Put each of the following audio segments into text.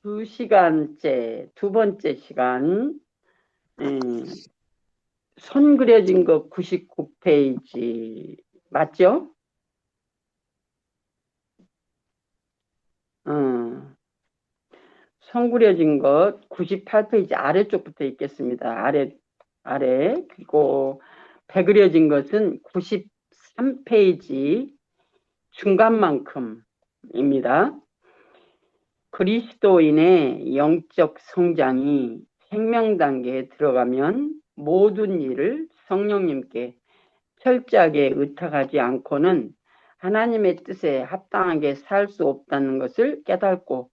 2시간째, 두 번째 시간, 손 그려진 거 99페이지, 맞죠? 어, 손 그려진 것 98페이지 아래쪽부터 읽겠습니다. 아래. 그리고 배 그려진 것은 93페이지 중간만큼입니다. 그리스도인의 영적 성장이 생명 단계에 들어가면 모든 일을 성령님께 철저하게 의탁하지 않고는 하나님의 뜻에 합당하게 살 수 없다는 것을 깨닫고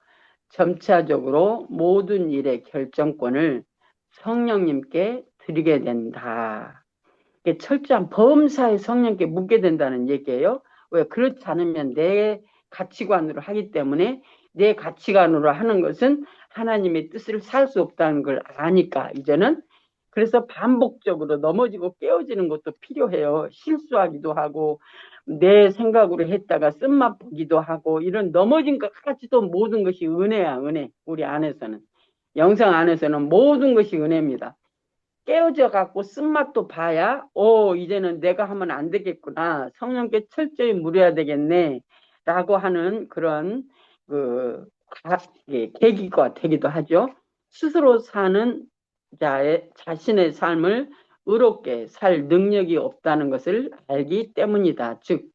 점차적으로 모든 일의 결정권을 성령님께 드리게 된다. 철저한 범사에 성령님께 묻게 된다는 얘기예요. 왜? 그렇지 않으면 내 가치관으로 하기 때문에 내 가치관으로 하는 것은 하나님의 뜻을 살 수 없다는 걸 아니까 이제는. 그래서 반복적으로 넘어지고 깨어지는 것도 필요해요. 실수하기도 하고 내 생각으로 했다가 쓴맛 보기도 하고 이런 넘어진 것까지도 모든 것이 은혜야. 은혜. 우리 안에서는, 영성 안에서는 모든 것이 은혜입니다. 깨어져 갖고 쓴맛도 봐야 이제는 내가 하면 안 되겠구나, 성령께 철저히 물어야 되겠네 라고 하는 그런 계기가 되기도 하죠. 스스로 사는 자신의 삶을 의롭게 살 능력이 없다는 것을 알기 때문이다. 즉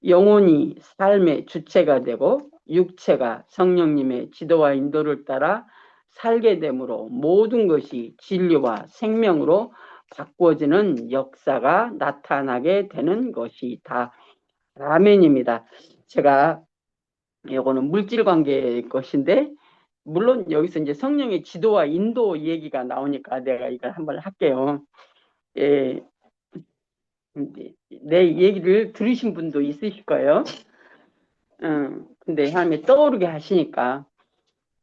영혼이 삶의 주체가 되고 육체가 성령님의 지도와 인도를 따라 살게 되므로 모든 것이 진리와 생명으로 바꿔지는 역사가 나타나게 되는 것이다. 아멘입니다. 제가 이거는 물질 관계의 것인데, 물론 여기서 이제 성령의 지도와 인도 얘기가 나오니까 내가 이걸 한번 할게요. 예, 내 얘기를 들으신 분도 있으실 거예요. 근데 하나님이 떠오르게 하시니까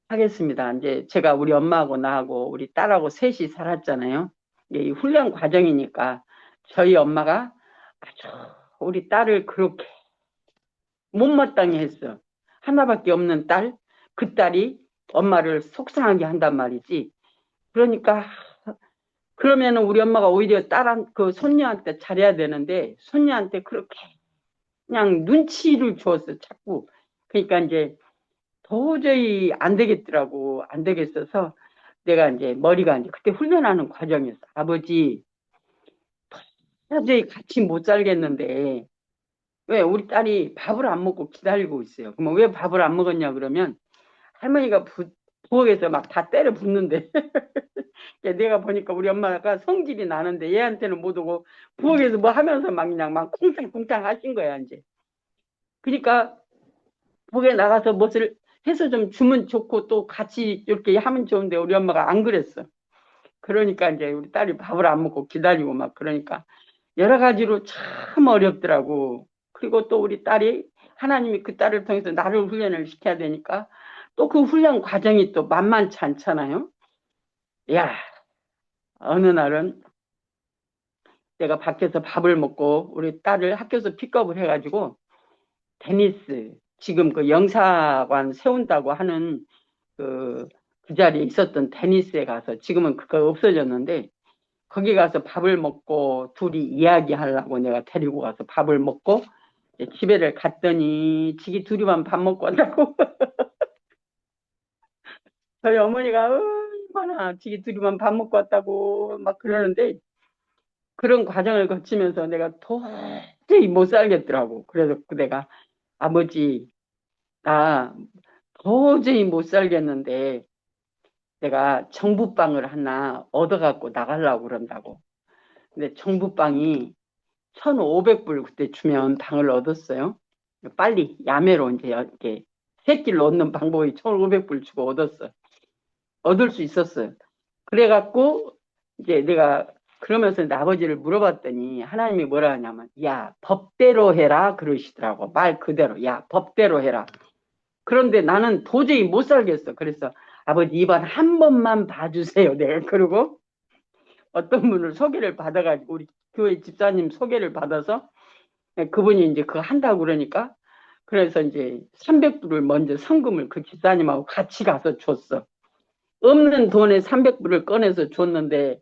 하겠습니다. 이제 제가 우리 엄마하고 나하고 우리 딸하고 셋이 살았잖아요. 이 훈련 과정이니까 저희 엄마가 아주 우리 딸을 그렇게 못마땅해 했어. 하나밖에 없는 딸, 그 딸이 엄마를 속상하게 한단 말이지. 그러니까 그러면 우리 엄마가 오히려 그 손녀한테 잘해야 되는데 손녀한테 그렇게 그냥 눈치를 주었어, 자꾸. 그러니까 이제 도저히 안 되겠더라고. 안 되겠어서 내가 이제 머리가 이제 그때 훈련하는 과정이었어. 아버지, 도저히 같이 못 살겠는데 왜 우리 딸이 밥을 안 먹고 기다리고 있어요. 그러면 왜 밥을 안 먹었냐 그러면 할머니가 부엌에서 막 다 때려 붓는데 내가 보니까 우리 엄마가 성질이 나는데 얘한테는 못 오고 부엌에서 뭐 하면서 막 그냥 막 쿵탕쿵탕 하신 거야 이제. 그러니까 부엌에 나가서 무엇을 해서 좀 주면 좋고 또 같이 이렇게 하면 좋은데 우리 엄마가 안 그랬어. 그러니까 이제 우리 딸이 밥을 안 먹고 기다리고 막 그러니까 여러 가지로 참 어렵더라고. 그리고 또 우리 딸이 하나님이 그 딸을 통해서 나를 훈련을 시켜야 되니까 또 그 훈련 과정이 또 만만치 않잖아요. 야, 어느 날은 내가 밖에서 밥을 먹고 우리 딸을 학교에서 픽업을 해가지고 테니스, 지금 그 영사관 세운다고 하는 그 자리에 있었던 테니스에 가서, 지금은 그거 없어졌는데 거기 가서 밥을 먹고 둘이 이야기하려고 내가 데리고 가서 밥을 먹고 집에를 갔더니 지기 둘이만 밥 먹고 왔다고. 저희 어머니가 얼마나 지기 둘이만 밥 먹고 왔다고 막 그러는데, 그런 과정을 거치면서 내가 도저히 못 살겠더라고. 그래서 내가 아버지, 나 도저히 못 살겠는데 내가 정부방을 하나 얻어갖고 나가려고 그런다고. 근데 정부방이 1,500불 그때 주면 방을 얻었어요. 빨리 야매로 이제 이렇게 새끼를 얻는 방법이 1,500불 주고 얻을 수 있었어요. 그래갖고 이제 내가 그러면서 아버지를 물어봤더니 하나님이 뭐라 하냐면, 야, 법대로 해라 그러시더라고. 말 그대로, 야, 법대로 해라. 그런데 나는 도저히 못 살겠어. 그래서 아버지 이번 한 번만 봐주세요. 내가 그러고 어떤 분을 소개를 받아가지고 우리 교회 집사님 소개를 받아서 그분이 이제 그거 한다고 그러니까 그래서 이제 300불을 먼저 성금을 그 집사님하고 같이 가서 줬어. 없는 돈에 300불을 꺼내서 줬는데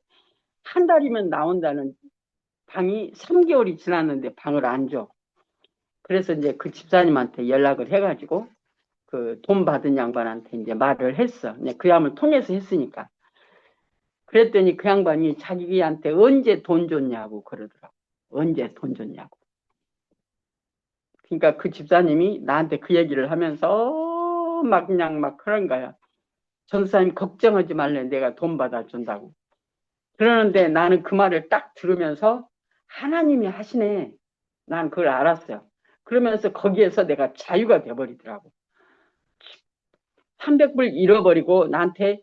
한 달이면 나온다는 방이 3개월이 지났는데 방을 안 줘. 그래서 이제 그 집사님한테 연락을 해가지고 그 돈 받은 양반한테 이제 말을 했어. 그 양을 통해서 했으니까. 그랬더니 그 양반이 자기한테 언제 돈 줬냐고 그러더라고. 언제 돈 줬냐고. 그러니까 그 집사님이 나한테 그 얘기를 하면서 막 그냥 막 그런 거야. 전사님 걱정하지 말래. 내가 돈 받아준다고. 그러는데 나는 그 말을 딱 들으면서 하나님이 하시네. 난 그걸 알았어요. 그러면서 거기에서 내가 자유가 돼버리더라고. 300불 잃어버리고 나한테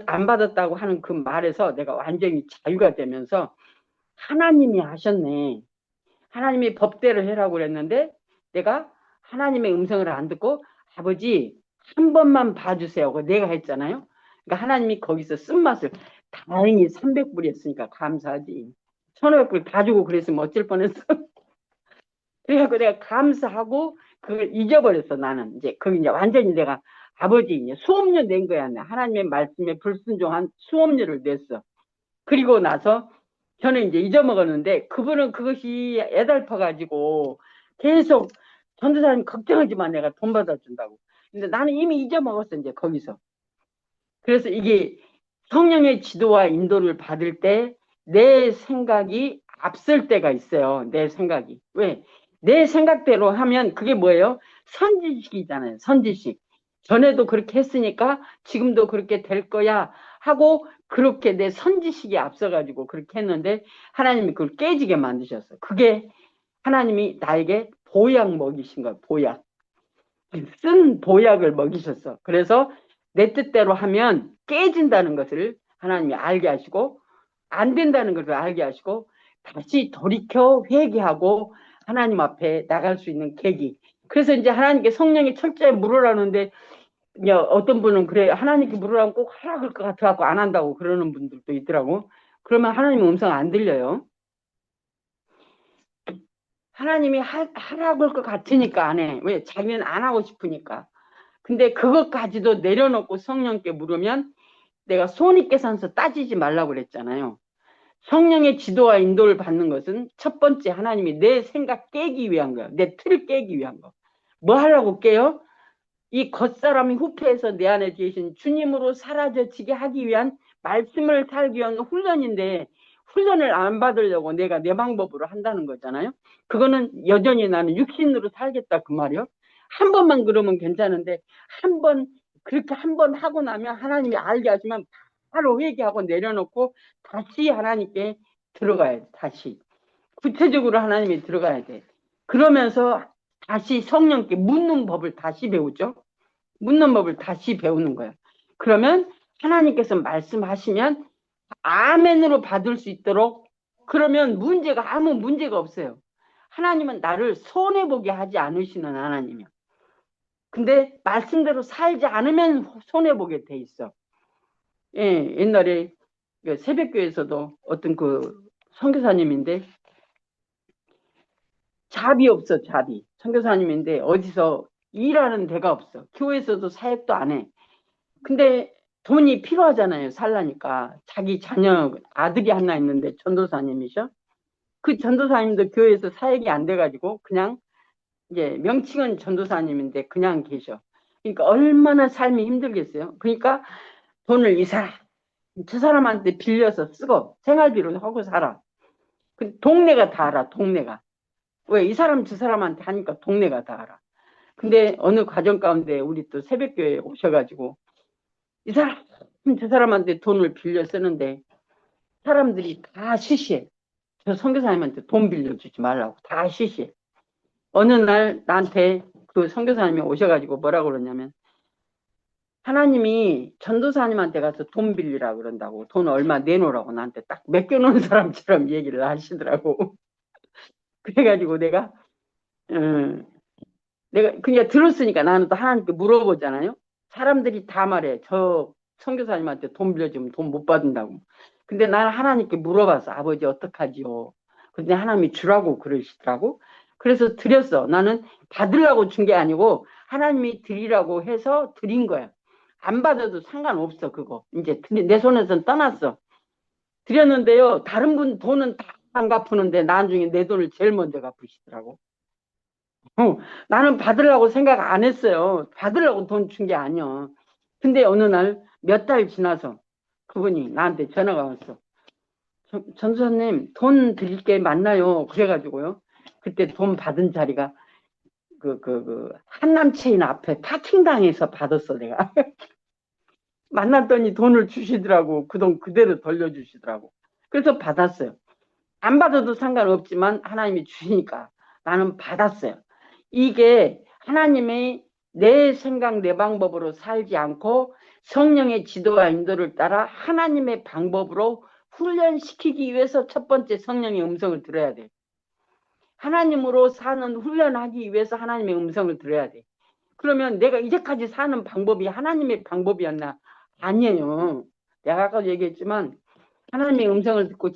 안 받았다고 하는 그 말에서 내가 완전히 자유가 되면서 하나님이 하셨네. 하나님이 법대로 해라고 그랬는데 내가 하나님의 음성을 안 듣고 아버지 한 번만 봐주세요. 내가 했잖아요. 그러니까 하나님이 거기서 쓴맛을 다행히 300불이었으니까 감사하지. 1500불 다 주고 그랬으면 어쩔 뻔했어. 그래갖고 내가 감사하고 그걸 잊어버렸어. 나는 이제 그게 이제 완전히 내가 아버지 이제 수업료 낸 거야. 하나님의 말씀에 불순종한 수업료를 냈어. 그리고 나서 저는 이제 잊어먹었는데 그분은 그것이 애달퍼가지고 계속 전도사님 걱정하지 마. 내가 돈 받아준다고. 근데 나는 이미 잊어먹었어. 이제 거기서. 그래서 이게 성령의 지도와 인도를 받을 때 내 생각이 앞설 때가 있어요. 내 생각이. 왜? 내 생각대로 하면 그게 뭐예요? 선지식이잖아요. 선지식. 전에도 그렇게 했으니까 지금도 그렇게 될 거야 하고 그렇게 내 선지식이 앞서가지고 그렇게 했는데 하나님이 그걸 깨지게 만드셨어. 그게 하나님이 나에게 보약 먹이신 거야. 보약. 쓴 보약을 먹이셨어. 그래서 내 뜻대로 하면 깨진다는 것을 하나님이 알게 하시고 안 된다는 것을 알게 하시고 다시 돌이켜 회개하고 하나님 앞에 나갈 수 있는 계기. 그래서 이제 하나님께 성령이 철저히 물으라는데 어떤 분은 그래 하나님께 물으라면 꼭 하라 그럴 것 같아갖고 안 한다고 그러는 분들도 있더라고. 그러면 하나님 음성 안 들려요. 하나님이 하라 그럴 것 같으니까 안 해. 왜? 자기는 안 하고 싶으니까. 근데 그것까지도 내려놓고 성령께 물으면 내가 손익계산서 따지지 말라고 그랬잖아요. 성령의 지도와 인도를 받는 것은 첫 번째 하나님이 내 생각 깨기 위한 거야. 내 틀을 깨기 위한 거. 뭐 하려고 깨요? 이 겉사람이 후패해서 내 안에 계신 주님으로 사라져지게 하기 위한 말씀을 살기 위한 훈련인데 훈련을 안 받으려고 내가 내 방법으로 한다는 거잖아요. 그거는 여전히 나는 육신으로 살겠다 그 말이요. 한 번만 그러면 괜찮은데 그렇게 한 번 하고 나면 하나님이 알게 하시면 바로 회개하고 내려놓고 다시 하나님께 들어가야 돼. 다시 구체적으로 하나님이 들어가야 돼. 그러면서 다시 성령께 묻는 법을 다시 배우죠. 묻는 법을 다시 배우는 거예요. 그러면 하나님께서 말씀하시면 아멘으로 받을 수 있도록 그러면 아무 문제가 없어요. 하나님은 나를 손해보게 하지 않으시는 하나님이야. 근데 말씀대로 살지 않으면 손해보게 돼 있어. 예, 옛날에 새벽교회에서도 어떤 그 선교사님인데 잡이 없어. 잡이. 선교사님인데 어디서 일하는 데가 없어. 교회에서도 사역도 안 해. 근데 돈이 필요하잖아요. 살라니까. 자기 자녀 아들이 하나 있는데 전도사님이셔. 그 전도사님도 교회에서 사역이 안 돼가지고 그냥 이제 명칭은 전도사님인데 그냥 계셔. 그러니까 얼마나 삶이 힘들겠어요. 그러니까 돈을 저 사람한테 빌려서 쓰고 생활비로 하고 살아. 그 동네가 다 알아. 동네가. 왜? 이 사람 저 사람한테 하니까 동네가 다 알아. 근데 어느 과정 가운데 우리 또 새벽교회에 오셔가지고 저 사람한테 돈을 빌려 쓰는데 사람들이 다 시시해. 저 선교사님한테 돈 빌려주지 말라고 다 시시해. 어느 날 나한테 그 선교사님이 오셔가지고 뭐라고 그러냐면 하나님이 전도사님한테 가서 돈 빌리라 그런다고 돈 얼마 내놓으라고 나한테 딱 맡겨놓은 사람처럼 얘기를 하시더라고. 그래가지고 내가 그냥 들었으니까 나는 또 하나님께 물어보잖아요. 사람들이 다 말해. 저 선교사님한테 돈 빌려주면 돈 못 받는다고. 근데 나는 하나님께 물어봤어. 아버지 어떡하지요? 근데 하나님이 주라고 그러시더라고. 그래서 드렸어. 나는 받으려고 준 게 아니고 하나님이 드리라고 해서 드린 거야. 안 받아도 상관없어, 그거. 이제 내 손에선 떠났어. 드렸는데요. 다른 분 돈은 다 안 갚으는데 나중에 내 돈을 제일 먼저 갚으시더라고. 나는 받으려고 생각 안 했어요. 받으려고 돈 준 게 아니야. 근데 어느 날 몇 달 지나서 그분이 나한테 전화가 왔어. 전수사님, 돈 드릴 게 맞나요? 그래가지고요. 그때 돈 받은 자리가 한남체인 앞에 파킹당해서 받았어, 내가. 만났더니 돈을 주시더라고. 그 돈 그대로 돌려주시더라고. 그래서 받았어요. 안 받아도 상관없지만 하나님이 주시니까 나는 받았어요. 이게 하나님의 내 생각, 내 방법으로 살지 않고 성령의 지도와 인도를 따라 하나님의 방법으로 훈련시키기 위해서 첫 번째 성령의 음성을 들어야 돼. 하나님으로 사는 훈련하기 위해서 하나님의 음성을 들어야 돼. 그러면 내가 이제까지 사는 방법이 하나님의 방법이었나? 아니에요. 내가 아까 얘기했지만 하나님의 음성을 듣고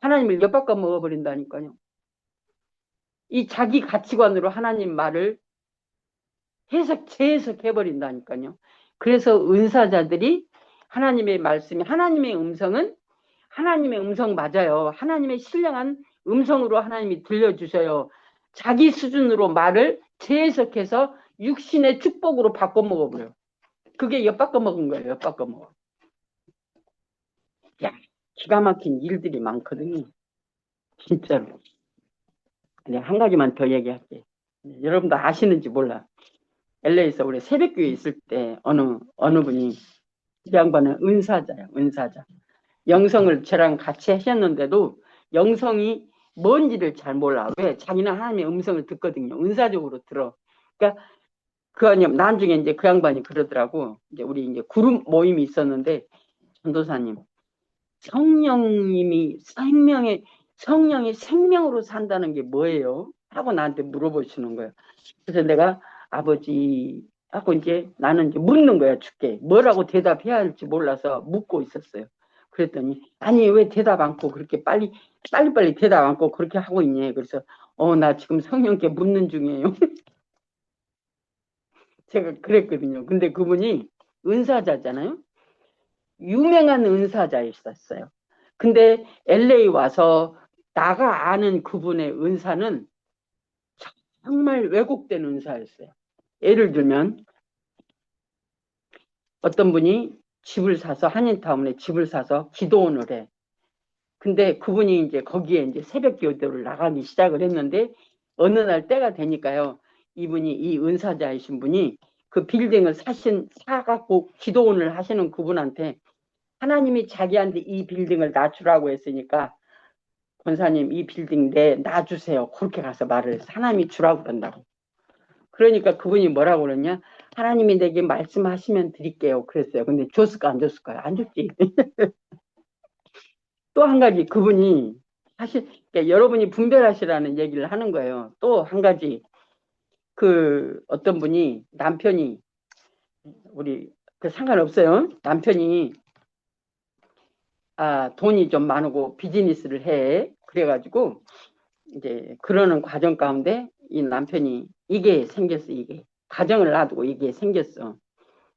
하나님을 엿바꿔 먹어버린다니까요. 이 자기 가치관으로 하나님 말을 재해석해버린다니까요. 그래서 은사자들이 하나님의 말씀이 하나님의 음성은 하나님의 음성 맞아요. 하나님의 신령한 음성으로 하나님이 들려주셔요. 자기 수준으로 말을 재해석해서 육신의 축복으로 바꿔 먹어버려요. 그게 엿바꿔 먹은 거예요. 엿바꿔 먹어. 야, 기가 막힌 일들이 많거든요. 진짜로. 내가 한 가지만 더 얘기할게. 여러분도 아시는지 몰라. LA에서 우리 새벽교회 있을 때 어느 분이 이 양반은 은사자야. 은사자. 영성을 저랑 같이 하셨는데도 영성이 뭔지를 잘 몰라. 왜? 자기는 하나님의 음성을 듣거든요. 은사적으로 들어. 그러니까 나중에 이제 그 양반이 그러더라고. 이제 우리 이제 그룹 모임이 있었는데 전도사님, 성령이 생명으로 산다는 게 뭐예요? 하고 나한테 물어보시는 거예요. 그래서 내가 아버지 하고 이제 나는 이제 묻는 거야. 죽게 뭐라고 대답해야 할지 몰라서 묻고 있었어요. 그랬더니 아니 왜 대답 않고 그렇게 빨리 대답 않고 그렇게 하고 있니? 그래서 나 지금 성령께 묻는 중이에요. 제가 그랬거든요. 근데 그분이 은사자잖아요. 유명한 은사자였었어요. 근데 LA 와서 나가 아는 그분의 은사는 정말 왜곡된 은사였어요. 예를 들면 어떤 분이 집을 사서 한인타운에 집을 사서 기도원을 해. 근데 그분이 이제 거기에 이제 새벽 기도를 나가기 시작을 했는데 어느 날 때가 되니까요. 이분이 이 은사자이신 분이 그 빌딩을 사갖고 기도원을 하시는 그분한테 하나님이 자기한테 이 빌딩을 놔주라고 했으니까 권사님 이 빌딩 놔주세요. 그렇게 가서 말을 해서 하나님이 주라고 그런다고. 그러니까 그분이 뭐라고 그러냐? 하나님이 내게 말씀하시면 드릴게요. 그랬어요. 근데 줬을까 안 줬을까요? 안 줬지. 또 한 가지 그분이 사실 그러니까 여러분이 분별하시라는 얘기를 하는 거예요. 또 한 가지 어떤 분이 남편이 우리 상관없어요. 남편이 돈이 좀 많고 비즈니스를 해. 그래가지고 이제 그러는 과정 가운데 이 남편이 이게 생겼어. 이게 가정을 놔두고 이게 생겼어.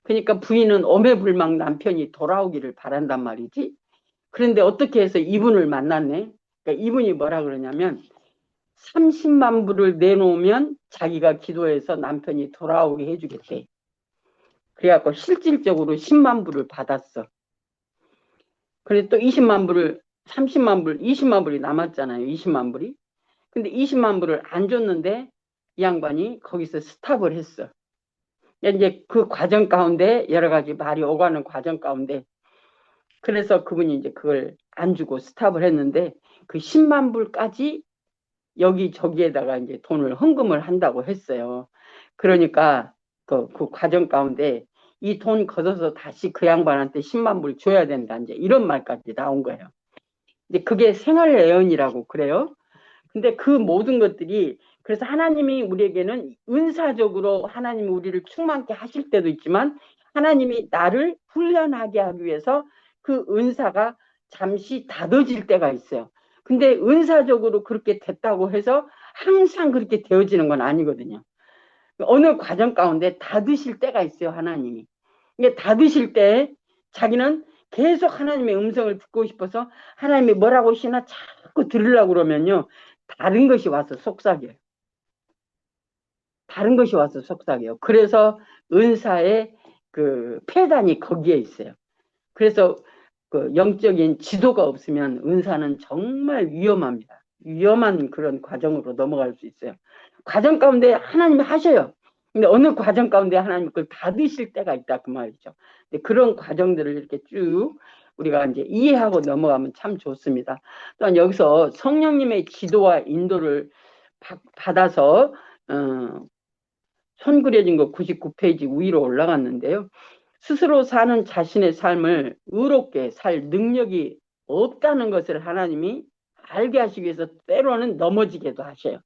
그러니까 부인은 오매불망 남편이 돌아오기를 바란단 말이지. 그런데 어떻게 해서 이분을 만났네. 그러니까 이분이 뭐라 그러냐면 30만 불을 내놓으면 자기가 기도해서 남편이 돌아오게 해주겠대. 그래갖고 실질적으로 10만 불을 받았어. 그래 또 20만 불을 30만 불, 20만 불이 남았잖아요. 20만 불이. 근데 20만 불을 안 줬는데 이 양반이 거기서 스탑을 했어. 이제 그 과정 가운데 여러 가지 말이 오가는 과정 가운데 그래서 그분이 이제 그걸 안 주고 스탑을 했는데 그 10만 불까지 여기저기에다가 이제 돈을 헌금을 한다고 했어요. 그러니까 그 과정 가운데 이 돈 걷어서 다시 그 양반한테 10만 불 줘야 된다. 이제 이런 말까지 나온 거예요. 근데 그게 생활 예언이라고 그래요. 근데 그 모든 것들이 그래서 하나님이 우리에게는 은사적으로 하나님이 우리를 충만케 하실 때도 있지만 하나님이 나를 훈련하게 하기 위해서 그 은사가 잠시 닫아질 때가 있어요. 근데 은사적으로 그렇게 됐다고 해서 항상 그렇게 되어지는 건 아니거든요. 어느 과정 가운데 닫으실 때가 있어요, 하나님이. 이게 닫으실 때 자기는 계속 하나님의 음성을 듣고 싶어서 하나님이 뭐라고 하시나 자꾸 들으려고 그러면요, 다른 것이 와서 속삭여요. 다른 것이 와서 속삭여요. 그래서 은사의 그 폐단이 거기에 있어요. 그래서 그 영적인 지도가 없으면 은사는 정말 위험합니다. 위험한 그런 과정으로 넘어갈 수 있어요. 과정 가운데 하나님이 하셔요. 근데 어느 과정 가운데 하나님 그걸 닫으실 때가 있다 그 말이죠. 근데 그런 과정들을 이렇게 쭉 우리가 이제 이해하고 넘어가면 참 좋습니다. 또한 여기서 성령님의 지도와 인도를 받아서 손 그려진 거 99페이지 위로 올라갔는데요. 스스로 사는 자신의 삶을 의롭게 살 능력이 없다는 것을 하나님이 알게 하시기 위해서 때로는 넘어지게도 하셔요.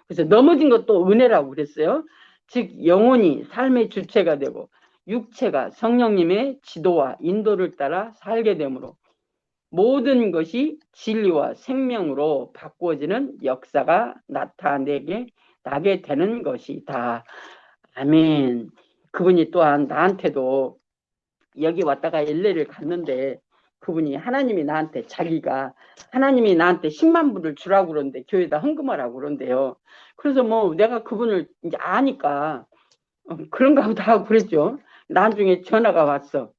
그래서 넘어진 것도 은혜라고 그랬어요. 즉 영혼이 삶의 주체가 되고 육체가 성령님의 지도와 인도를 따라 살게 되므로 모든 것이 진리와 생명으로 바꾸어지는 역사가 나게 되는 것이다. 아멘. 그분이 또한 나한테도 여기 왔다가 LA를 갔는데 그분이 하나님이 나한테 자기가 하나님이 나한테 10만 불을 주라고 그러는데 교회에다 헌금하라고 그런대요. 그래서 뭐 내가 그분을 이제 아니까 그런가 보다 하고 그랬죠. 나중에 전화가 왔어.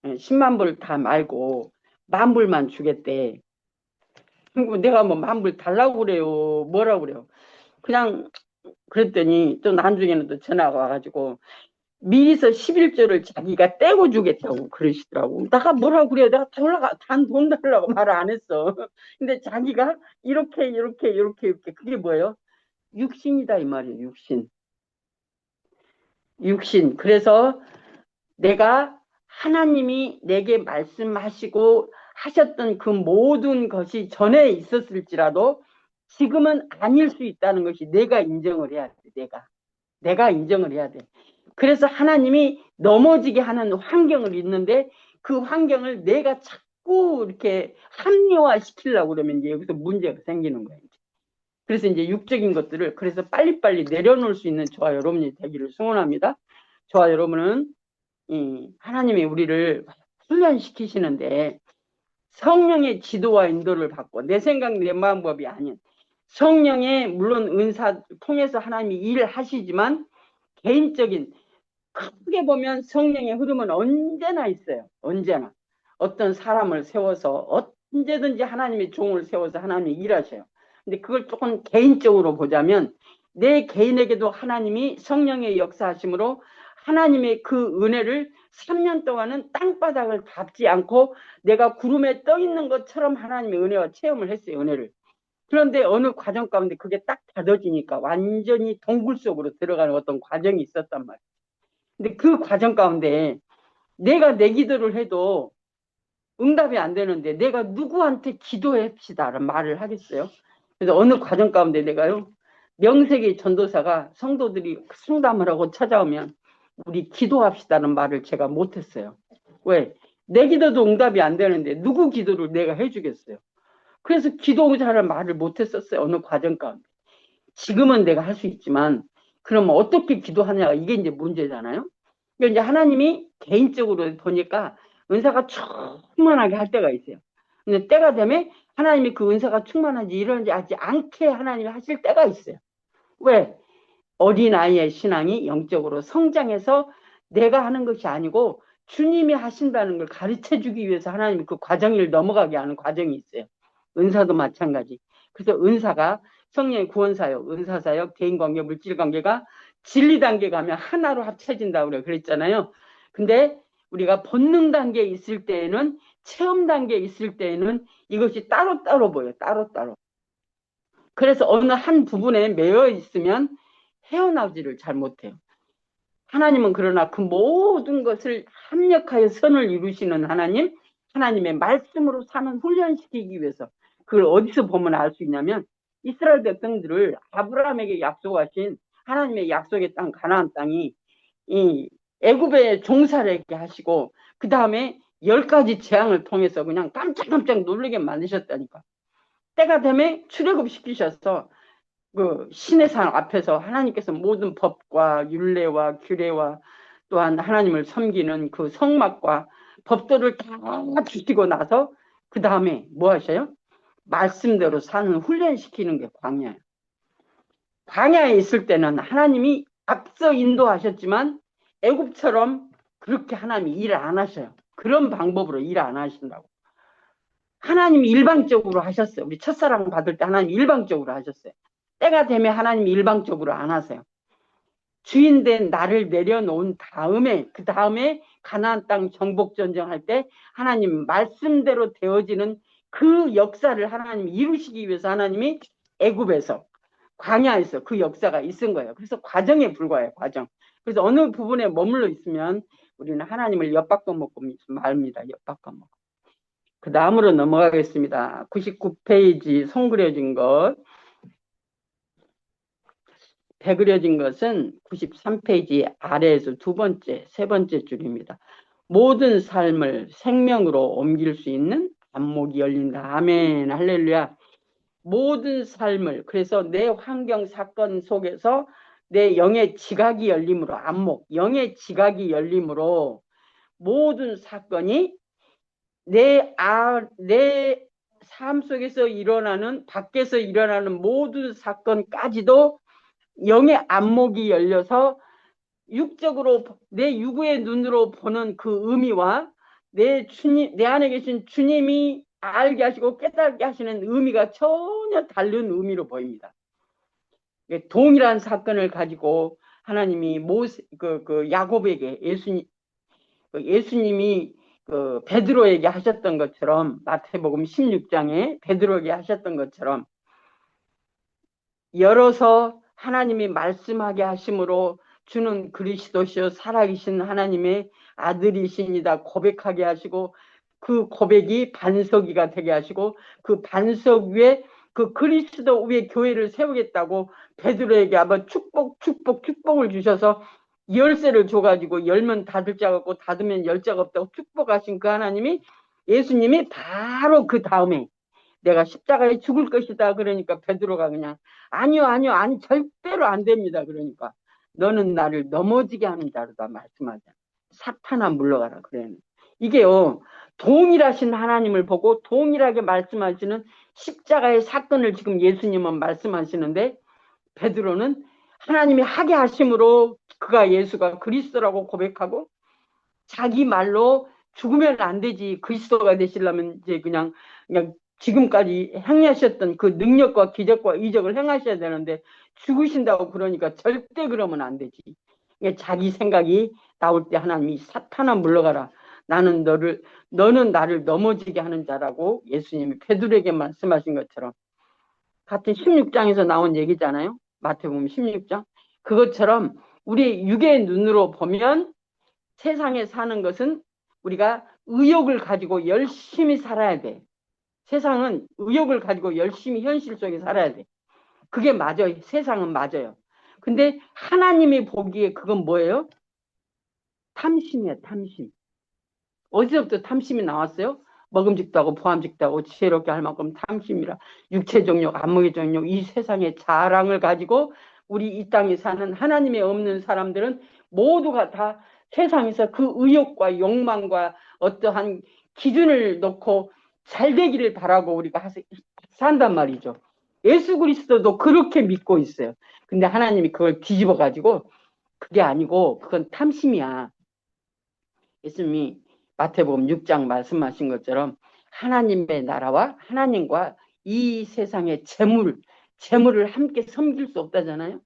10만 불 다 말고 10,000불만 주겠대. 그리고 내가 뭐 10,000불 달라고 그래요. 뭐라고 그래요. 그냥 그랬더니 또 나중에는 또 전화가 와가지고 미리서 11조를 자기가 떼고 주겠다고 그러시더라고. 내가 뭐라고 그래요. 내가 단 돈 달라고 말을 안 했어. 근데 자기가 이렇게 그게 뭐예요? 육신이다 이 말이에요. 육신. 그래서 내가 하나님이 내게 말씀하시고 하셨던 그 모든 것이 전에 있었을지라도 지금은 아닐 수 있다는 것이 내가 인정을 해야 돼. 내가 인정을 해야 돼. 그래서 하나님이 넘어지게 하는 환경을 있는데 그 환경을 내가 자꾸 이렇게 합리화 시키려고 그러면 이제 여기서 문제가 생기는 거예요. 그래서 이제 육적인 것들을 그래서 빨리빨리 내려놓을 수 있는 저와 여러분이 되기를 소원합니다. 저와 여러분은 하나님이 우리를 훈련시키시는데 성령의 지도와 인도를 받고 내 생각 내 마음법이 아닌 성령의 물론 은사 통해서 하나님이 일을 하시지만 개인적인 크게 보면 성령의 흐름은 언제나 있어요. 언제나. 어떤 사람을 세워서 언제든지 하나님의 종을 세워서 하나님이 일하셔요. 근데 그걸 조금 개인적으로 보자면 내 개인에게도 하나님이 성령의 역사하심으로 하나님의 그 은혜를 3년 동안은 땅바닥을 밟지 않고 내가 구름에 떠 있는 것처럼 하나님의 은혜와 체험을 했어요. 은혜를. 그런데 어느 과정 가운데 그게 딱 닫아지니까 완전히 동굴 속으로 들어가는 어떤 과정이 있었단 말이에요. 근데 그 과정 가운데 내가 내 기도를 해도 응답이 안 되는데 내가 누구한테 기도합시다라는 말을 하겠어요? 그래서 어느 과정 가운데 내가요, 명색의 전도사가 성도들이 상담을 하고 찾아오면 우리 기도합시다는 말을 제가 못했어요. 왜? 내 기도도 응답이 안 되는데 누구 기도를 내가 해주겠어요? 그래서 기도자를 말을 못했었어요. 어느 과정 가운데. 지금은 내가 할 수 있지만 그러면 어떻게 기도하냐가 이게 이제 문제잖아요. 그러니까 이제 하나님이 개인적으로 보니까 은사가 충만하게 할 때가 있어요. 근데 때가 되면 하나님이 그 은사가 충만한지 일어나지 않게 하나님이 하실 때가 있어요. 왜? 어린아이의 신앙이 영적으로 성장해서 내가 하는 것이 아니고 주님이 하신다는 걸 가르쳐 주기 위해서 하나님이 그 과정을 넘어가게 하는 과정이 있어요. 은사도 마찬가지. 그래서 은사가 성령의 구원사역, 은사사역, 대인관계, 물질관계가 진리 단계 가면 하나로 합쳐진다고 그랬잖아요. 근데 우리가 본능 단계에 있을 때에는 체험 단계에 있을 때에는 이것이 따로따로 보여요. 따로따로. 그래서 어느 한 부분에 매여 있으면 헤어나오지를 잘 못해요. 하나님은 그러나 그 모든 것을 합력하여 선을 이루시는 하나님, 하나님의 말씀으로 사는 훈련시키기 위해서 그걸 어디서 보면 알 수 있냐면 이스라엘 백성들을 아브라함에게 약속하신 하나님의 약속의 땅 가나안 땅이 이 애굽의 종살이게 하시고 그 다음에 10가지 재앙을 통해서 그냥 깜짝깜짝 놀라게 만드셨다니까. 때가 되면 출애굽 시키셔서 그 신의 산 앞에서 하나님께서 모든 법과 율례와 규례와 또한 하나님을 섬기는 그 성막과 법도를 다 주시고 나서 그 다음에 뭐 하셔요? 말씀대로 사는 훈련시키는 게 광야예요. 광야에 있을 때는 하나님이 앞서 인도하셨지만 애굽처럼 그렇게 하나님이 일을 안 하셔요. 그런 방법으로 일 안 하신다고. 하나님이 일방적으로 하셨어요. 우리 첫사랑 받을 때 하나님 일방적으로 하셨어요. 때가 되면 하나님이 일방적으로 안 하세요. 주인된 나를 내려놓은 다음에 그 다음에 가나안 땅 정복 전쟁할 때 하나님 말씀대로 되어지는 그 역사를 하나님이 이루시기 위해서 하나님이 애굽에서 광야에서 그 역사가 있은 거예요. 그래서 과정에 불과해요. 과정. 그래서 어느 부분에 머물러 있으면 우리는 하나님을 엿바꿔 먹고 말입니다. 엿바꿔 먹고. 그 다음으로 넘어가겠습니다. 99페이지 송 그려진 것. 배 그려진 것은 93페이지 아래에서 두 번째, 세 번째 줄입니다. 모든 삶을 생명으로 옮길 수 있는 안목이 열린다. 아멘, 할렐루야. 모든 삶을, 그래서 내 환경 사건 속에서 내 영의 지각이 열림으로, 안목, 영의 지각이 열림으로 모든 사건이 내 삶 속에서 일어나는, 밖에서 일어나는 모든 사건까지도 영의 안목이 열려서 육적으로 내 유구의 눈으로 보는 그 의미와 내 안에 계신 주님이 알게 하시고 깨닫게 하시는 의미가 전혀 다른 의미로 보입니다. 동일한 사건을 가지고 하나님이 야곱에게 예수님이 베드로에게 하셨던 것처럼, 마태복음 16장에 베드로에게 하셨던 것처럼 열어서 하나님이 말씀하게 하심으로 주는 그리스도시요 살아계신 하나님의 아들이시니다 고백하게 하시고, 그 고백이 반석이가 되게 하시고 그 반석 위에 그 그리스도 위에 교회를 세우겠다고 베드로에게 한번 축복을 주셔서 열쇠를 줘가지고 열면 닫을 자가 없고 닫으면 열 자가 없다고 축복하신 그 하나님이, 예수님이 바로 그 다음에 내가 십자가에 죽을 것이다 그러니까 베드로가 그냥 아니요 아니 절대로 안 됩니다. 그러니까 너는 나를 넘어지게 하는 자로다 말씀하자. 사탄아 물러가라 그래. 이게요, 동일하신 하나님을 보고 동일하게 말씀하시는 십자가의 사건을 지금 예수님은 말씀하시는데, 베드로는 하나님이 하게 하심으로 그가 예수가 그리스도라고 고백하고 자기 말로 죽으면 안 되지, 그리스도가 되시려면 이제 그냥 지금까지 행하셨던 그 능력과 기적과 이적을 행하셔야 되는데 죽으신다고 그러니까 절대 그러면 안 되지. 자기 생각이 나올 때 하나님이 사탄아 물러가라. 너는 나를 넘어지게 하는 자라고 예수님이 베드로에게 말씀하신 것처럼, 같은 16장에서 나온 얘기잖아요. 마태복음 16장. 그것처럼 우리 육의 눈으로 보면 세상에 사는 것은 우리가 의욕을 가지고 열심히 살아야 돼. 세상은 의욕을 가지고 열심히 현실 속에 살아야 돼. 그게 맞아요. 세상은 맞아요. 근데 하나님이 보기에 그건 뭐예요? 탐심이야, 탐심. 어디서부터 탐심이 나왔어요? 먹음직도 하고 보암직도 하고 지혜롭게 할 만큼 탐심이라. 육체 정욕, 안목의 정욕, 이 세상의 자랑을 가지고 우리 이 땅에 사는 하나님의 없는 사람들은 모두가 다 세상에서 그 의욕과 욕망과 어떠한 기준을 놓고 잘 되기를 바라고 우리가 산단 말이죠. 예수 그리스도도 그렇게 믿고 있어요. 근데 하나님이 그걸 뒤집어 가지고 그게 아니고 그건 탐심이야. 예수님이 마태복음 6장 말씀하신 것처럼 하나님의 나라와 하나님과 이 세상의 재물을 함께 섬길 수 없다잖아요.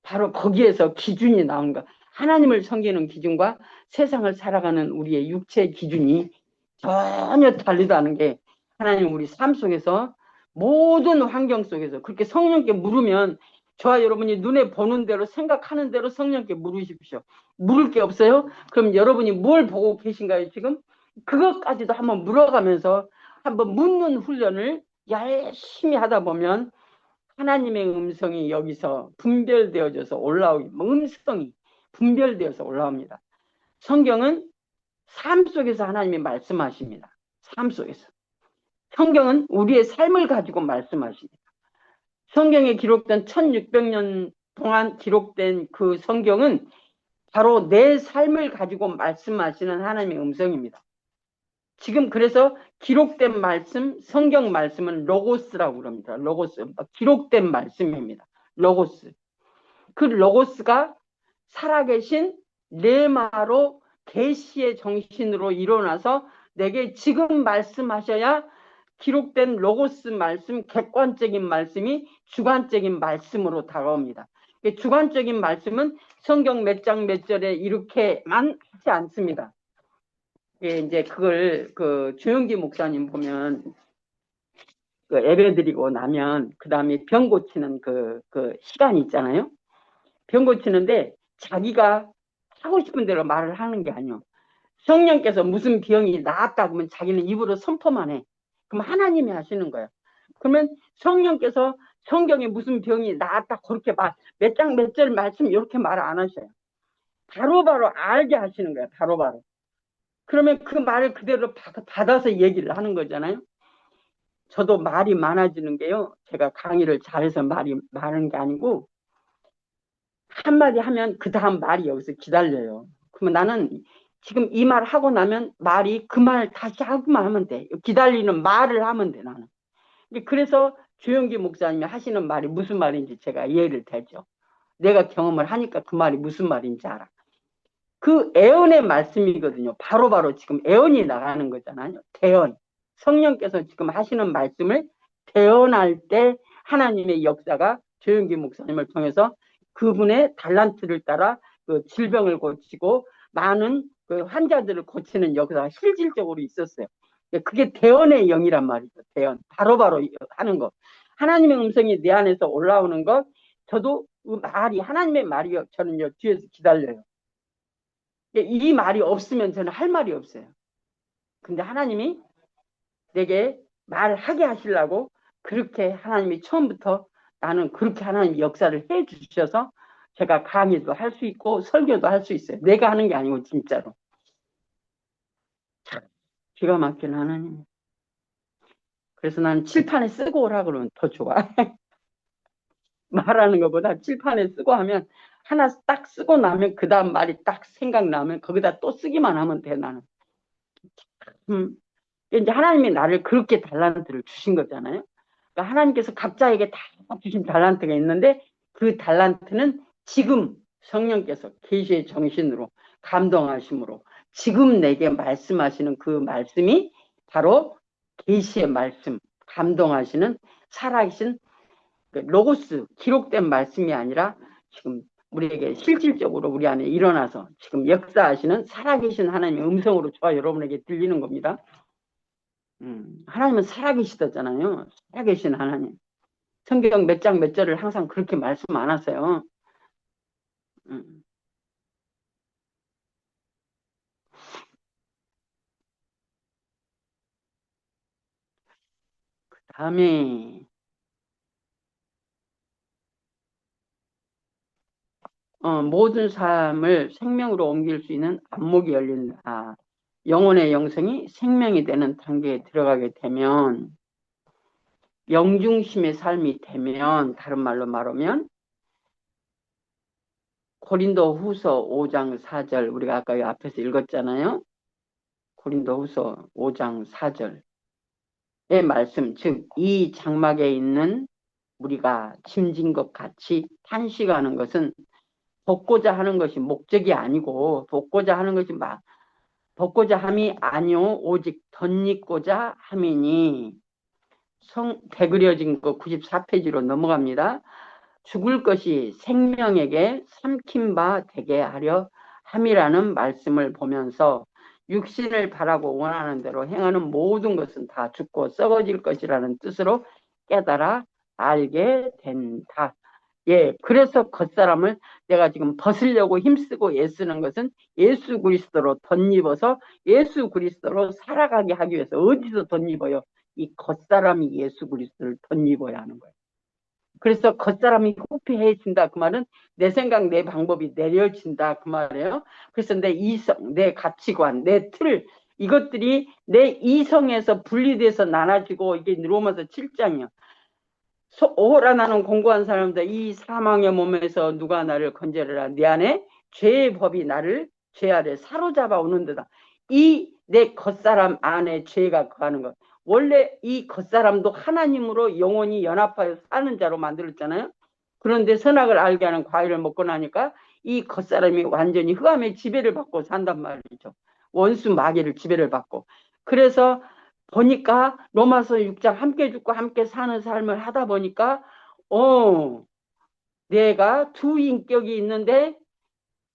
바로 거기에서 기준이 나온 거. 하나님을 섬기는 기준과 세상을 살아가는 우리의 육체의 기준이 전혀 다르다는 게, 하나님 우리 삶 속에서 모든 환경 속에서 그렇게 성령께 물으면, 저와 여러분이 눈에 보는 대로 생각하는 대로 성령께 물으십시오. 물을 게 없어요? 그럼 여러분이 뭘 보고 계신가요 지금? 그것까지도 한번 물어가면서 한번 묻는 훈련을 열심히 하다 보면 하나님의 음성이 여기서 분별되어져서 올라오기, 음성이 분별되어서 올라옵니다. 성경은 삶 속에서 하나님이 말씀하십니다. 삶 속에서. 성경은 우리의 삶을 가지고 말씀하십니다. 성경에 기록된 1600년 동안 기록된 그 성경은 바로 내 삶을 가지고 말씀하시는 하나님의 음성입니다. 지금 그래서 기록된 말씀, 성경 말씀은 로고스라고 그럽니다. 로고스, 기록된 말씀입니다. 로고스. 그 로고스가 살아계신 레마로 계시의 정신으로 일어나서 내게 지금 말씀하셔야 기록된 로고스 말씀, 객관적인 말씀이 주관적인 말씀으로 다가옵니다. 주관적인 말씀은 성경 몇 장 몇 절에 이렇게만 하지 않습니다. 이제 그걸 그 주영기 목사님 보면 그 예배 드리고 나면 그 다음에 병 고치는 그 시간이 있잖아요. 병 고치는데 자기가 하고 싶은 대로 말을 하는 게 아니요. 성령께서 무슨 병이 나았다 그러면 자기는 입으로 선포만 해. 그럼 하나님이 하시는 거예요. 그러면 성령께서 성경에 무슨 병이 나았다 그렇게 몇 장 몇 절 말씀 이렇게 말 안 하셔요. 바로바로 알게 하시는 거예요. 바로바로. 그러면 그 말을 그대로 받아서 얘기를 하는 거잖아요. 저도 말이 많아지는 게요. 제가 강의를 잘해서 말이 많은 게 아니고 한마디 하면 그 다음 말이 여기서 기다려요. 그러면 나는 지금 이 말 하고 나면 말이 그 말 다시 하고만 하면 돼. 기다리는 말을 하면 돼 나는. 그래서 조영기 목사님이 하시는 말이 무슨 말인지 제가 이해를 되죠. 내가 경험을 하니까 그 말이 무슨 말인지 알아. 그 애언의 말씀이거든요. 바로바로 지금 애언이 나가는 거잖아요. 대언. 성령께서 지금 하시는 말씀을 대언할 때 하나님의 역사가 조영기 목사님을 통해서 그분의 달란트를 따라 그 질병을 고치고 많은 그 환자들을 고치는 역사가 실질적으로 있었어요. 그게 대언의 영이란 말이죠. 대언. 바로바로 하는 거. 하나님의 음성이 내 안에서 올라오는 것. 저도 그 말이 하나님의 말이요. 저는요 뒤에서 기다려요. 이 말이 없으면 저는 할 말이 없어요. 근데 하나님이 내게 말하게 하시려고 그렇게 하나님이 처음부터 나는 그렇게 하나님 역사를 해 주셔서 제가 강의도 할 수 있고 설교도 할 수 있어요. 내가 하는 게 아니고 진짜로. 참 기가 막힌 하나님. 그래서 나는 칠판에 쓰고 오라 그러면 더 좋아. 말하는 것보다 칠판에 쓰고 하면 하나 딱 쓰고 나면 그 다음 말이 딱 생각나면 거기다 또 쓰기만 하면 돼 나는. 이제 하나님이 나를 그렇게 달란트를 주신 거잖아요. 그러니까 하나님께서 각자에게 다 주신 달란트가 있는데 그 달란트는 지금 성령께서 계시의 정신으로 감동하심으로 지금 내게 말씀하시는 그 말씀이 바로 계시의 말씀, 감동하시는 살아계신 로고스, 기록된 말씀이 아니라 지금 우리에게 실질적으로 우리 안에 일어나서 지금 역사하시는 살아계신 하나님의 음성으로 저와 여러분에게 들리는 겁니다. 하나님은 살아계시다잖아요. 살아계신 하나님. 성경 몇 장 몇 절을 항상 그렇게 말씀 안 하세요. 그 다음에 모든 삶을 생명으로 옮길 수 있는 안목이 열린다. 영혼의 영성이 생명이 되는 단계에 들어가게 되면 영중심의 삶이 되면 다른 말로 말하면 고린도 후서 5장 4절 우리가 아까 앞에서 읽었잖아요. 고린도 후서 5장 4절의 말씀 즉 이 장막에 있는 우리가 짐진 것 같이 탄식하는 것은 벗고자 하는 것이 목적이 아니고 벗고자 하는 것이 벗고자 함이 아니오 오직 덧입고자 함이니 대그려진 거 94페이지로 넘어갑니다. 죽을 것이 생명에게 삼킨 바 되게 하려 함이라는 말씀을 보면서 육신을 바라고 원하는 대로 행하는 모든 것은 다 죽고 썩어질 것이라는 뜻으로 깨달아 알게 된다. 예, 그래서 겉사람을 내가 지금 벗으려고 힘쓰고 애쓰는 것은 예수 그리스도로 덧입어서 예수 그리스도로 살아가게 하기 위해서 어디서 덧입어요? 이 겉사람이 예수 그리스도를 덧입어야 하는 거예요. 그래서 겉사람이 후피해진다 그 말은 내 생각 내 방법이 내려진다 그 말이에요. 그래서 내 이성 내 가치관 내 틀 이것들이 내 이성에서 분리돼서 나눠지고 이게 로마서 7장이요. 오호라 나는 공고한 사람들 이 사망의 몸에서 누가 나를 건져내라. 내 안에 죄의 법이 나를 죄 아래 사로잡아 오는 데다. 이 내 겉사람 안에 죄가 거하는 것. 원래 이 겉사람도 하나님으로 영원히 연합하여 사는 자로 만들었잖아요. 그런데 선악을 알게 하는 과일을 먹고 나니까 이 겉사람이 완전히 흑암의 지배를 받고 산단 말이죠. 원수 마귀를 지배를 받고. 그래서 보니까 로마서 6장 함께 죽고 함께 사는 삶을 하다 보니까 내가 두 인격이 있는데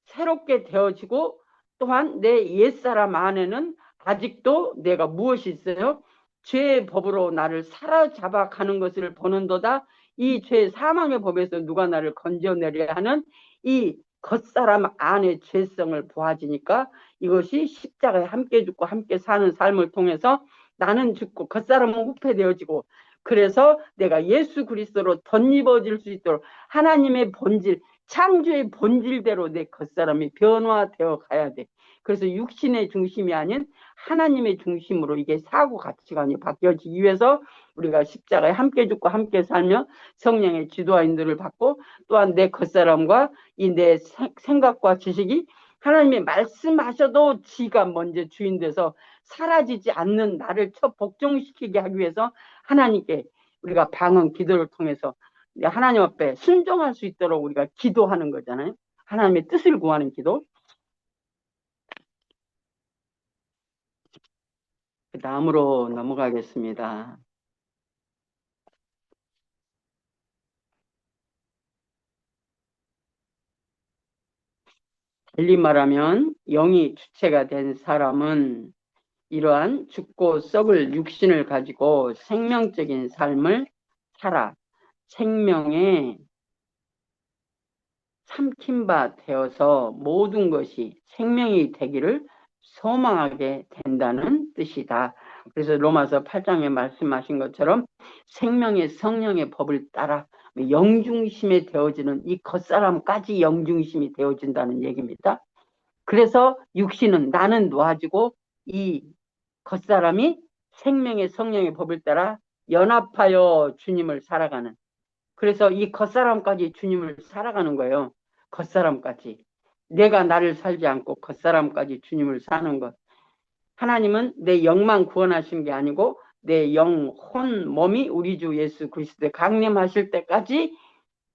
새롭게 되어지고 또한 내 옛사람 안에는 아직도 내가 무엇이 있어요? 죄의 법으로 나를 사로잡아 가는 것을 보는도다. 이 죄 사망의 법에서 누가 나를 건져내려 하는 이 겉사람 안의 죄성을 보아지니까 이것이 십자가에 함께 죽고 함께 사는 삶을 통해서 나는 죽고 겉사람은 후패되어지고 그래서 내가 예수 그리스도로 덧입어질 수 있도록 하나님의 본질 창조의 본질대로 내 겉사람이 변화되어 가야 돼. 그래서 육신의 중심이 아닌 하나님의 중심으로 이게 사고 가치관이 바뀌어지기 위해서 우리가 십자가에 함께 죽고 함께 살며 성령의 지도와 인도를 받고 또한 내 겉사람과 이 내 생각과 지식이 하나님이 말씀하셔도 지가 먼저 주인 돼서 사라지지 않는 나를 복종시키게 하기 위해서 하나님께 우리가 방언 기도를 통해서 하나님 앞에 순종할 수 있도록 우리가 기도하는 거잖아요. 하나님의 뜻을 구하는 기도. 그 다음으로 넘어가겠습니다. 달리 말하면 영이 주체가 된 사람은 이러한 죽고 썩을 육신을 가지고 생명적인 삶을 살아 생명의 삼킨 바 되어서 모든 것이 생명이 되기를 소망하게 된다는 뜻이다. 그래서 로마서 8장에 말씀하신 것처럼 생명의 성령의 법을 따라 영중심에 되어지는 이 겉사람까지 영중심이 되어진다는 얘기입니다. 그래서 육신은 나는 놓아지고 이 겉사람이 생명의 성령의 법을 따라 연합하여 주님을 살아가는 그래서 이 겉사람까지 주님을 살아가는 거예요. 겉사람까지. 내가 나를 살지 않고 겉사람까지 주님을 사는 것. 하나님은 내 영만 구원하신 게 아니고 내 영, 혼, 몸이 우리 주 예수 그리스도에 강림하실 때까지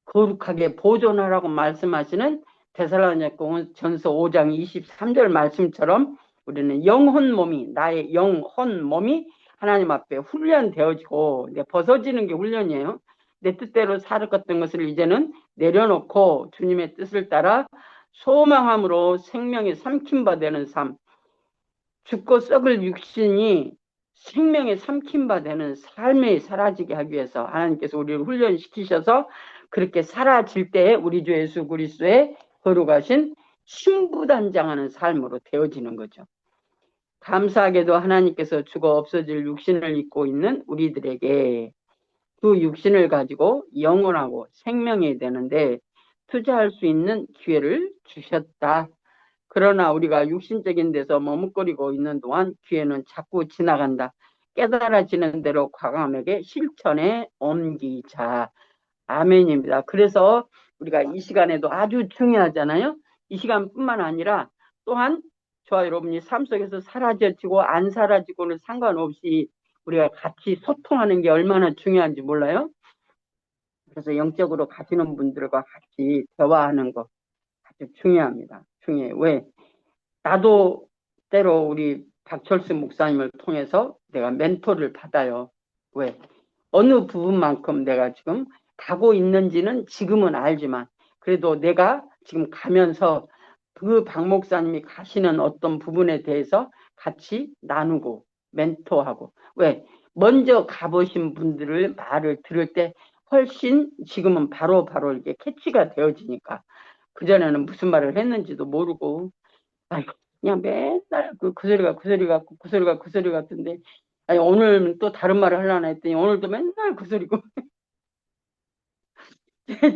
거룩하게 보존하라고 말씀하시는 데살로니가전서 5장 23절 말씀처럼 우리는 영혼 몸이 나의 영혼 몸이 하나님 앞에 훈련되어지고 벗어지는 게 훈련이에요. 내 뜻대로 살았던 것을 이제는 내려놓고 주님의 뜻을 따라 소망함으로 생명이 삼킨 바 되는 삶 죽고 썩을 육신이 생명에 삼킨 바 되는 삶에 사라지게 하기 위해서 하나님께서 우리를 훈련시키셔서 그렇게 사라질 때 우리 주 예수 그리스도의 거룩하신 신부단장하는 삶으로 되어지는 거죠. 감사하게도 하나님께서 죽어 없어질 육신을 입고 있는 우리들에게 그 육신을 가지고 영원하고 생명이 되는데 투자할 수 있는 기회를 주셨다. 그러나 우리가 육신적인 데서 머뭇거리고 있는 동안 기회는 자꾸 지나간다. 깨달아지는 대로 과감하게 실천에 옮기자. 아멘입니다. 그래서 우리가 이 시간에도 아주 중요하잖아요. 이 시간뿐만 아니라 또한 저와 여러분이 삶 속에서 사라지고 안 사라지고는 상관없이 우리가 같이 소통하는 게 얼마나 중요한지 몰라요. 그래서 영적으로 가시는 분들과 같이 대화하는 거 아주 중요합니다. 중요해. 왜? 나도 때로 우리 박철수 목사님을 통해서 내가 멘토를 받아요. 왜? 어느 부분만큼 내가 지금 가고 있는지는 지금은 알지만 그래도 내가 지금 가면서 그 박 목사님이 가시는 어떤 부분에 대해서 같이 나누고 멘토하고 왜? 먼저 가보신 분들을 말을 들을 때 훨씬 지금은 바로 이렇게 캐치가 되어지니까 그전에는 무슨 말을 했는지도 모르고 아이고 그냥 맨날 그 소리가 그 소리 같고 그 소리가 그 소리 같은데 아니 오늘 또 다른 말을 하려나 했더니 오늘도 맨날 그 소리고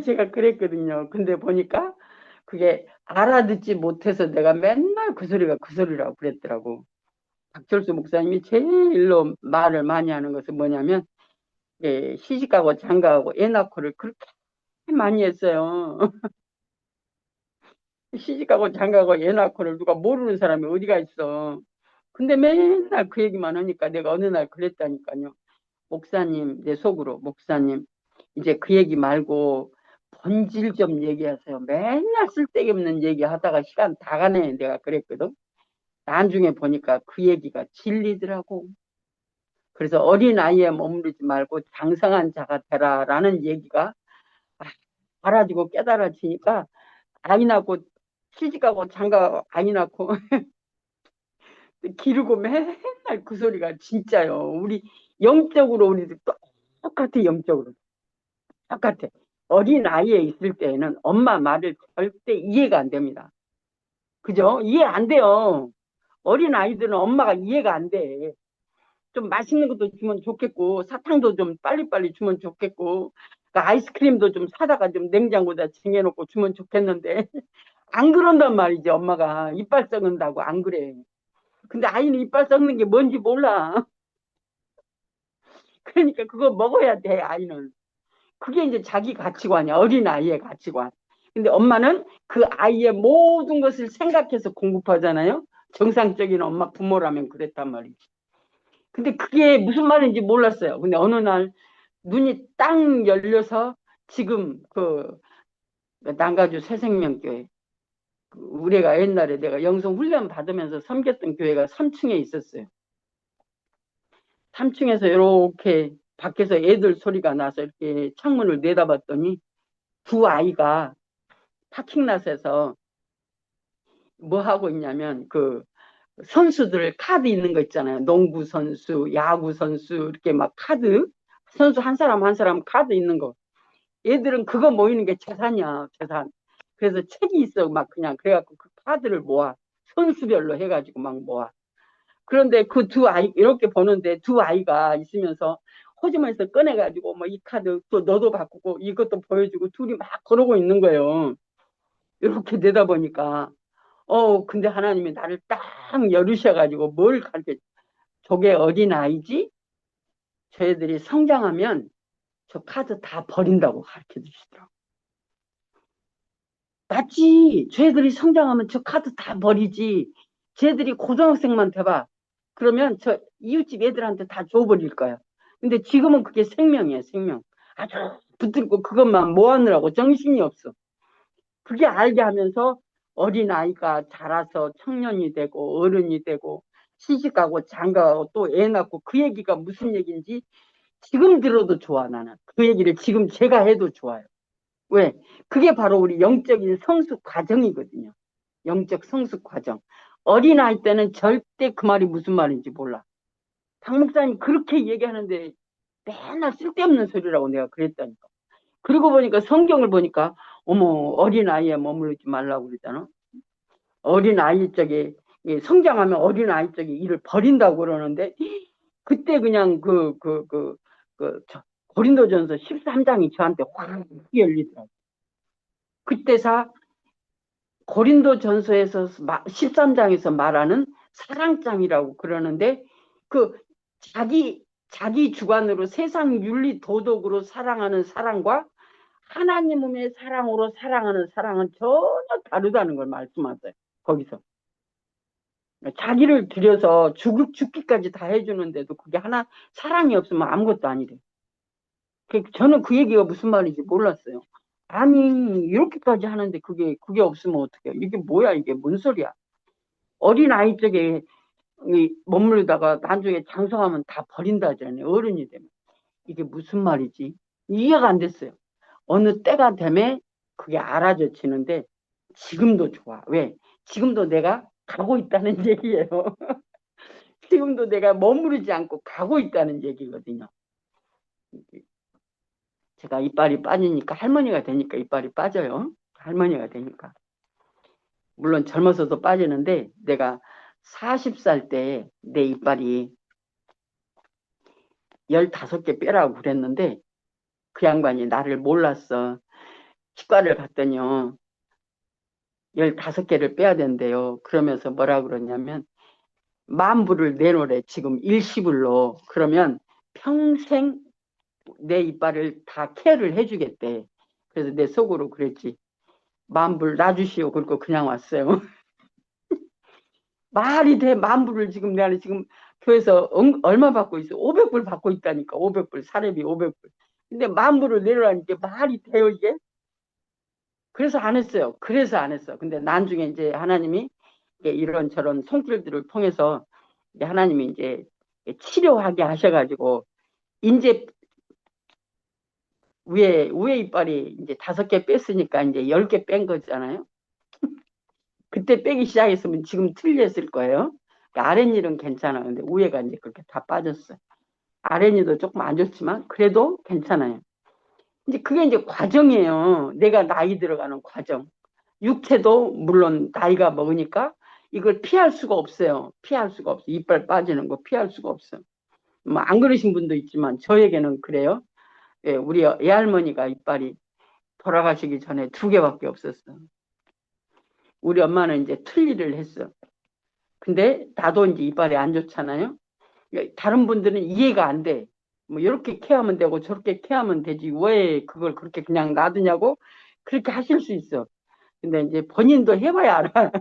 제가 그랬거든요. 근데 보니까 그게 알아듣지 못해서 내가 맨날 그 소리가 그 소리라고 그랬더라고. 박철수 목사님이 제일로 말을 많이 하는 것은 뭐냐면 예, 시집가고 장가가고 애 낳고를 그렇게 많이 했어요. 시집가고 장가가고 애 낳고를 누가 모르는 사람이 어디가 있어. 근데 맨날 그 얘기만 하니까 내가 어느 날 그랬다니까요. 목사님, 내 속으로, 목사님, 이제 그 얘기 말고 본질 좀 얘기하세요. 맨날 쓸데없는 얘기 하다가 시간 다 가네. 내가 그랬거든. 나중에 보니까 그 얘기가 진리더라고. 그래서 어린아이에 머무르지 말고 장성한 자가 되라라는 얘기가 알아지고 깨달아지니까 아이 낳고 시집가고 장가가고 아이 낳고 기르고 맨날 그 소리가 진짜요. 우리 영적으로 우리도 똑같아, 영적으로. 똑같아. 어린아이에 있을 때에는 엄마 말을 절대 이해가 안 됩니다. 그죠? 이해 안 돼요. 어린아이들은 엄마가 이해가 안 돼. 좀 맛있는 것도 주면 좋겠고, 사탕도 좀 빨리빨리 주면 좋겠고, 그 아이스크림도 좀 사다가 좀 냉장고에다 쟁여놓고 주면 좋겠는데, 안 그런단 말이지, 엄마가. 이빨 썩는다고 안 그래. 근데 아이는 이빨 썩는 게 뭔지 몰라. 그러니까 그거 먹어야 돼, 아이는. 그게 이제 자기 가치관이야, 어린아이의 가치관. 근데 엄마는 그 아이의 모든 것을 생각해서 공급하잖아요. 정상적인 엄마 부모라면 그랬단 말이지. 근데 그게 무슨 말인지 몰랐어요. 근데 어느 날 눈이 딱 열려서 지금 그 남가주 새생명교회 우리가 옛날에 내가 영성 훈련 받으면서 섬겼던 교회가 3층에 있었어요. 3층에서 이렇게 밖에서 애들 소리가 나서 이렇게 창문을 내다봤더니 두 아이가 파킹랏에서 뭐 하고 있냐면 그 선수들 카드 있는 거 있잖아요. 농구 선수, 야구 선수 이렇게 막 카드 선수 한 사람 한 사람 카드 있는 거. 얘들은 그거 모이는 게 재산이야, 재산. 그래서 책이 있어, 막 그냥. 그래갖고 그 카드를 모아. 선수별로 해가지고 막 모아. 그런데 그 두 아이, 이렇게 보는데 두 아이가 있으면서 호주머니에서 꺼내가지고 뭐 이 카드 또 너도 바꾸고 이것도 보여주고 둘이 막 그러고 있는 거예요. 이렇게 되다 보니까, 근데 하나님이 나를 딱 열으셔가지고 뭘 가르쳐, 저게 어린아이지? 저희들이 성장하면 저 카드 다 버린다고 가르쳐 주시더라고. 맞지. 쟤들이 성장하면 저 카드 다 버리지. 쟤들이 고등학생만 돼봐. 그러면 저 이웃집 애들한테 다 줘버릴 거야. 근데 지금은 그게 생명이야, 생명. 아주 붙들고 그것만 모아느라고 정신이 없어. 그게 알게 하면서 어린아이가 자라서 청년이 되고 어른이 되고 시집가고 장가가고 또 애 낳고 그 얘기가 무슨 얘기인지 지금 들어도 좋아, 나는. 그 얘기를 지금 제가 해도 좋아요. 왜? 그게 바로 우리 영적인 성숙 과정이거든요. 영적 성숙 과정. 어린아이 때는 절대 그 말이 무슨 말인지 몰라. 박 목사님 그렇게 얘기하는데 맨날 쓸데없는 소리라고 내가 그랬다니까. 그러고 보니까 성경을 보니까 어머 어린아이에 머무르지 말라고 그러잖아. 어린아이 쪽에 성장하면 어린아이 쪽에 일을 버린다고 그러는데 그때 그냥 고린도전서 13장이 저한테 확 열리더라고요. 그때사 고린도전서에서 13장에서 말하는 사랑장이라고 그러는데 그 자기 주관으로 세상 윤리 도덕으로 사랑하는 사랑과 하나님의 사랑으로 사랑하는 사랑은 전혀 다르다는 걸 말씀하세요. 거기서 자기를 들여서 죽기까지 다 해주는데도 그게 하나 사랑이 없으면 아무것도 아니래. 저는 그 얘기가 무슨 말인지 몰랐어요. 아니 이렇게까지 하는데 그게 없으면 어떡해. 이게 뭐야, 이게 뭔 소리야. 어린아이 쪽에 머무르다가 나중에 장성하면 다 버린다잖아요, 어른이 되면. 이게 무슨 말이지? 이해가 안 됐어요. 어느 때가 되면 그게 알아져지는데 지금도 좋아. 왜? 지금도 내가 가고 있다는 얘기예요. 지금도 내가 머무르지 않고 가고 있다는 얘기거든요. 제가 이빨이 빠지니까 할머니가 되니까 이빨이 빠져요. 할머니가 되니까. 물론 젊어서도 빠지는데 내가 40살 때 내 이빨이 15개 빼라고 그랬는데 그 양반이 나를 몰랐어. 치과를 갔더니요. 15개를 빼야 된대요. 그러면서 뭐라 그러냐면 만불을 내놓으래. 지금 일시불로. 그러면 평생 내 이빨을 다 케어를 해주겠대. 그래서 내 속으로 그랬지. 만불 놔주시오. 그리고 그냥 왔어요. 말이 돼. 만불을 지금 내가 지금 교회에서 얼마 받고 있어? 500불 받고 있다니까. 500불. 사례비 500불. 근데 만불을 내려라니까 말이 돼요, 이게? 그래서 안 했어요. 그래서 안 했어. 근데 나중에 이제 하나님이 이런저런 손길들을 통해서 이제 하나님이 이제 치료하게 하셔가지고 이제 위에 이빨이 이제 5개 뺐으니까 이제 10개 뺀 거잖아요. 그때 빼기 시작했으면 지금 틀렸을 거예요. 그러니까 아랫일은 괜찮아. 근데 위에가 이제 그렇게 다 빠졌어요. 아랫일도 조금 안 좋지만 그래도 괜찮아요. 이제 그게 이제 과정이에요. 내가 나이 들어가는 과정. 육체도 물론 나이가 먹으니까 이걸 피할 수가 없어요. 피할 수가 없어요. 이빨 빠지는 거 피할 수가 없어요. 뭐 안 그러신 분도 있지만 저에게는 그래요. 예, 우리 애할머니가 이빨이 돌아가시기 전에 2개밖에 없었어. 우리 엄마는 이제 틀니를 했어. 근데 나도 이제 이빨이 안 좋잖아요. 다른 분들은 이해가 안 돼. 뭐 이렇게 케어하면 되고 저렇게 케어하면 되지. 왜 그걸 그렇게 그냥 놔두냐고 그렇게 하실 수 있어. 근데 이제 본인도 해봐야 알아.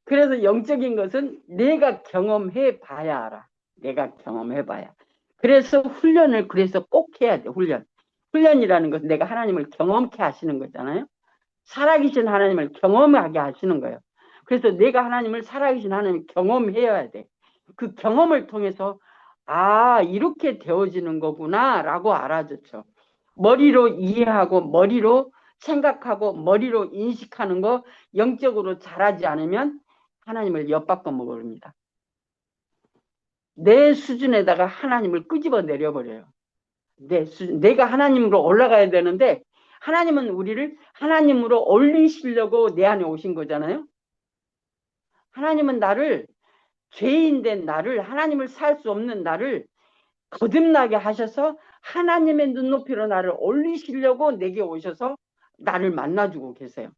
그래서 영적인 것은 내가 경험해 봐야 알아. 내가 경험해 봐야. 그래서 훈련을 그래서 꼭 해야 돼. 훈련이라는 것은 내가 하나님을 경험케 하시는 거잖아요. 살아계신 하나님을 경험하게 하시는 거예요. 그래서 내가 하나님을 살아계신 하나님을 경험해야 돼. 그 경험을 통해서 아 이렇게 되어지는 거구나 라고 알아줬죠. 머리로 이해하고 머리로 생각하고 머리로 인식하는 거 영적으로 잘하지 않으면 하나님을 엿바꿔 먹습니다. 내 수준에다가 하나님을 끄집어 내려버려요. 내가 하나님으로 올라가야 되는데 하나님은 우리를 하나님으로 올리시려고 내 안에 오신 거잖아요. 하나님은 나를 죄인된 나를 하나님을 살 수 없는 나를 거듭나게 하셔서 하나님의 눈높이로 나를 올리시려고 내게 오셔서 나를 만나주고 계세요.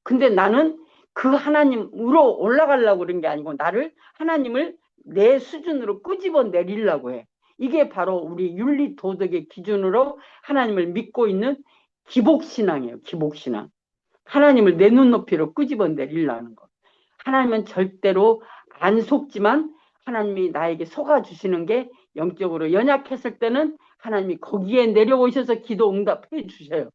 근데 나는 그 하나님으로 올라가려고 그런 게 아니고 나를 하나님을 내 수준으로 끄집어 내리려고 해. 이게 바로 우리 윤리 도덕의 기준으로 하나님을 믿고 있는 기복신앙이에요. 기복신앙. 하나님을 내 눈높이로 끄집어 내리려는 거. 하나님은 절대로 안 속지만 하나님이 나에게 속아주시는 게 영적으로 연약했을 때는 하나님이 거기에 내려오셔서 기도 응답해 주셔요.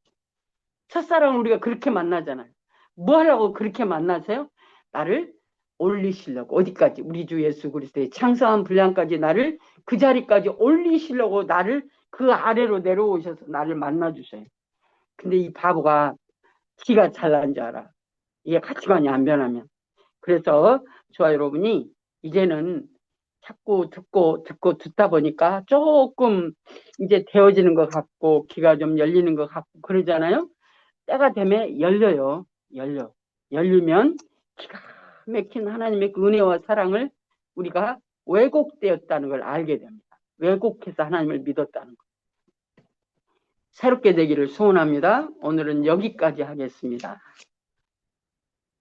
첫사랑을 우리가 그렇게 만나잖아요. 뭐 하려고 그렇게 만나세요? 나를 올리시려고. 어디까지? 우리 주 예수 그리스도의 창성한 분량까지 나를 그 자리까지 올리시려고 나를 그 아래로 내려오셔서 나를 만나주셔요. 근데 이 바보가 기가 잘난 줄 알아. 이게 가치관이 안 변하면. 그래서 저와 여러분이 이제는 자꾸 듣다 보니까 조금 이제 되어지는 것 같고 귀가 좀 열리는 것 같고 그러잖아요. 때가 되면 열려요. 열리면 기가 막힌 하나님의 그 은혜와 사랑을 우리가 왜곡되었다는 걸 알게 됩니다. 왜곡해서 하나님을 믿었다는 것. 새롭게 되기를 소원합니다. 오늘은 여기까지 하겠습니다.